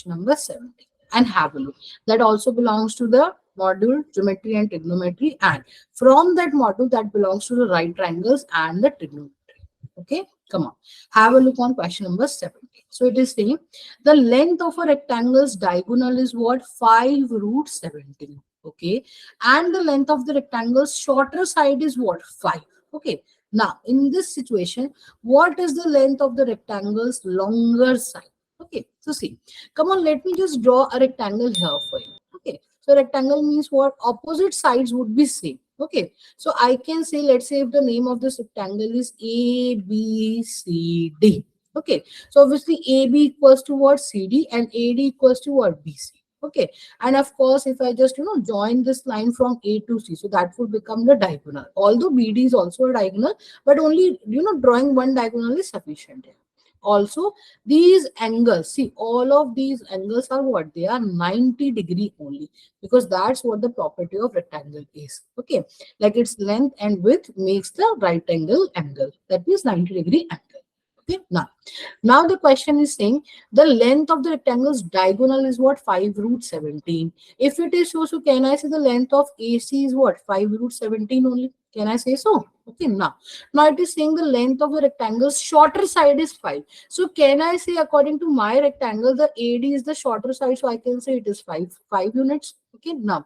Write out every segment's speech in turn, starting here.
question number 17 and have a look. That also belongs to the module geometry and trigonometry, and from that module that belongs to the right triangles and the trigonometry. Okay, come on, have a look on question number 17. So it is saying the length of a rectangle's diagonal is what? 5 root 17. Okay, and the length of the rectangle's shorter side is what? 5. Okay, now in this situation, what is the length of the rectangle's longer side? Okay, so see, come on, let me just draw a rectangle here for you. Okay, so rectangle means what? Opposite sides would be same. Okay, so I can say, let's say if the name of this rectangle is A, B, C, D. Okay, so obviously AB equals to what? CD, and AD equals to what? BC. Okay, and of course, if I just join this line from A to C, so that would become the diagonal. Although BD is also a diagonal, but only drawing one diagonal is sufficient here. Also, these angles, see, all of these angles are what? They are 90-degree only, because that's what the property of rectangle is. Okay, like its length and width makes the right angle. That means 90-degree angle. Okay, now the question is saying the length of the rectangle's diagonal is what? 5 root 17. If it is so, can I say the length of AC is what? 5 root 17 only? Can I say so? Okay, now it is saying the length of the rectangle's shorter side is 5. So can I say, according to my rectangle, the AD is the shorter side, so I can say it is 5 units. Okay, now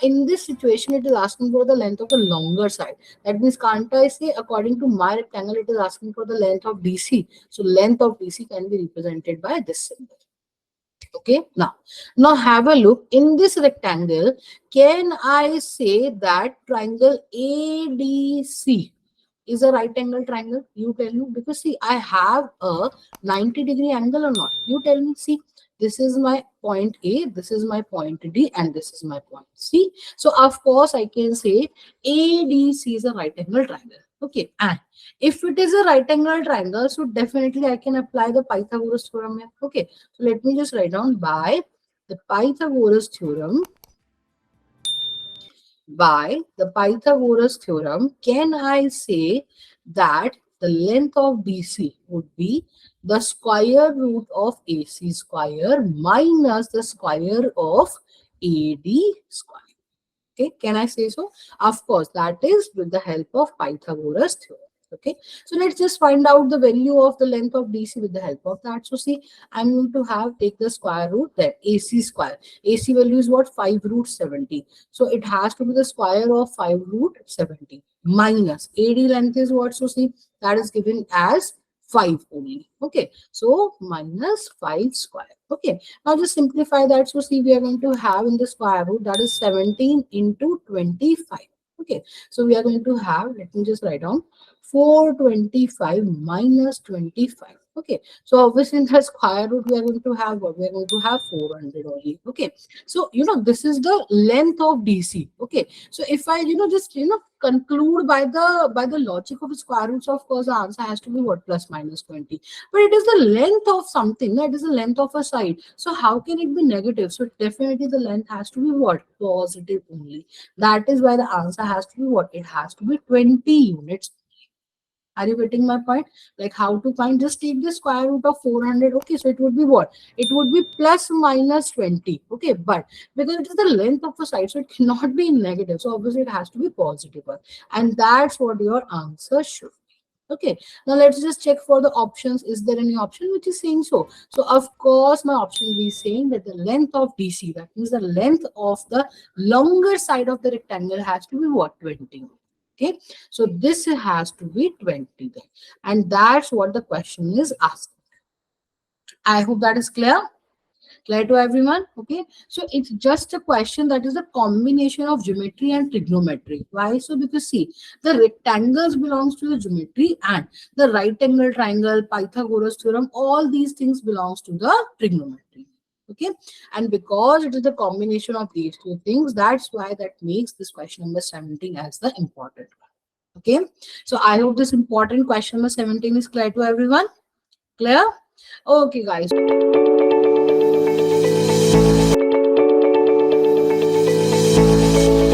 in this situation, it is asking for the length of the longer side. That means, can't I say, according to my rectangle, it is asking for the length of DC. So length of DC can be represented by this symbol. Okay, now have a look in this rectangle. Can I say that triangle ADC is a right angle triangle? You tell me, because see, I have a 90-degree angle or not? You tell me. See, this is my point A, this is my point D, and this is my point C. So of course I can say ADC is a right angle triangle. Okay, and if it is a right angle triangle, so definitely I can apply the Pythagoras theorem here. Okay, so let me just write down by the Pythagoras theorem. By the Pythagoras theorem, can I say that the length of BC would be the square root of AC square minus the square of AD square? Okay, can I say so? Of course, that is with the help of Pythagoras theorem. Okay, so let's just find out the value of the length of DC with the help of that. So see, I'm going to take the square root there, AC square. AC value is what? 5 root 70. So it has to be the square of 5 root 70 minus AD length is what? So see, that is given as 5 only. Okay, so minus 5 square. Okay, now just simplify that. So see, we are going to have in the square root, that is 17 into 25. Okay, so we are going to have, let me just write down, 425 minus 25. Okay, so obviously in the square root we are going to have what? We are going to have 400 only. Okay, so this is the length of DC. Okay, so if I just conclude by the logic of square roots, of course the answer has to be what? Plus minus 20. But it is the length of something, it is the length of a side, so how can it be negative? So definitely the length has to be what? Positive only. That is why the answer has to be what? It has to be 20 units. Are you getting my point? Like how to find? Just take the square root of 400. Okay, so it would be what? It would be plus minus 20. Okay, but because it is the length of a side, so it cannot be negative. So obviously it has to be positive one. And that's what your answer should be. Okay, now let's just check for the options. Is there any option which is saying so? So of course my option will be saying that the length of DC, that means the length of the longer side of the rectangle, has to be what? 20. Okay, so this has to be 20 then, and that's what the question is asking. I hope that is clear to everyone. Okay, so it's just a question that is a combination of geometry and trigonometry. Why so? Because see, the rectangles belongs to the geometry, and the right angle triangle, Pythagoras theorem, all these things belongs to the trigonometry. Okay, and because it is the combination of these two things, that's why that makes this question number 17 as the important one. Okay, so I hope this important question number 17 is clear to everyone. Clear? Okay, guys.